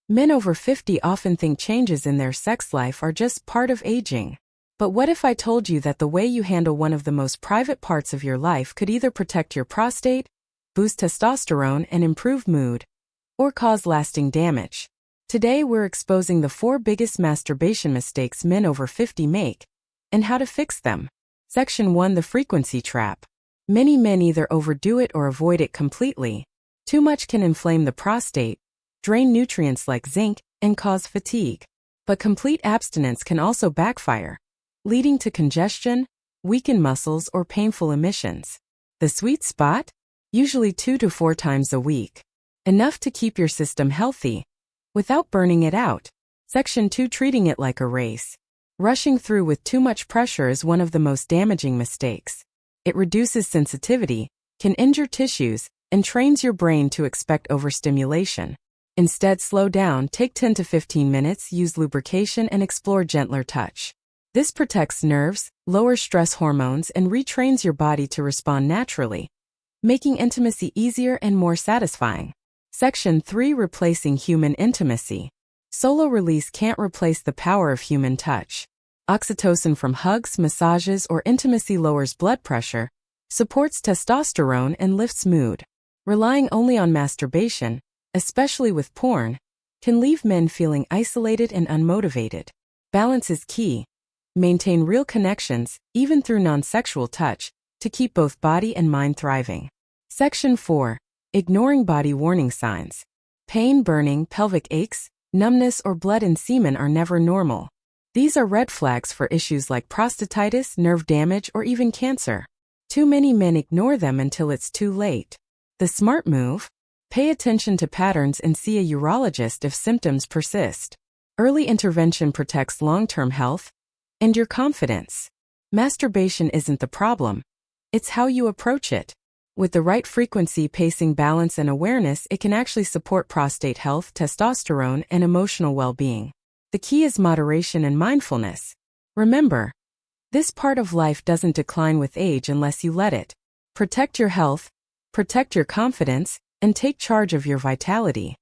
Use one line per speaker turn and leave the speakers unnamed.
Men over 50 often think changes in their sex life are just part of aging. But what if I told you that the way you handle one of the most private parts of your life could either protect your prostate, boost testosterone and improve mood, or cause lasting damage? Today we're exposing the 4 biggest masturbation mistakes men over 50 make, and how to fix them. Section 1: The frequency trap. Many men either overdo it or avoid it completely. Too much can inflame the prostate, drain nutrients like zinc, and cause fatigue. But complete abstinence can also backfire, leading to congestion, weakened muscles, or painful emissions. The sweet spot? Usually 2 to 4 times a week. Enough to keep your system healthy, without burning it out. Section 2: Treating it like a race. Rushing through with too much pressure is one of the most damaging mistakes. It reduces sensitivity, can injure tissues, and trains your brain to expect overstimulation. Instead, slow down, take 10 to 15 minutes, use lubrication, and explore gentler touch. This protects nerves, lowers stress hormones, and retrains your body to respond naturally, making intimacy easier and more satisfying. Section 3: Replacing human intimacy. Solo release can't replace the power of human touch. Oxytocin from hugs, massages, or intimacy lowers blood pressure, supports testosterone, and lifts mood. Relying only on masturbation, especially with porn, can leave men feeling isolated and unmotivated. Balance is key. Maintain real connections, even through non-sexual touch, to keep both body and mind thriving. Section 4: Ignoring body warning signs. Pain, burning, pelvic aches, numbness, or blood in semen are never normal. These are red flags for issues like prostatitis, nerve damage, or even cancer. Too many men ignore them until it's too late. The smart move? Pay attention to patterns and see a urologist if symptoms persist. Early intervention protects long-term health and your confidence. Masturbation isn't the problem. It's how you approach it. With the right frequency, pacing, balance, and awareness, it can actually support prostate health, testosterone, and emotional well-being. The key is moderation and mindfulness. Remember, this part of life doesn't decline with age unless you let it. Protect your health, protect your confidence, and take charge of your vitality.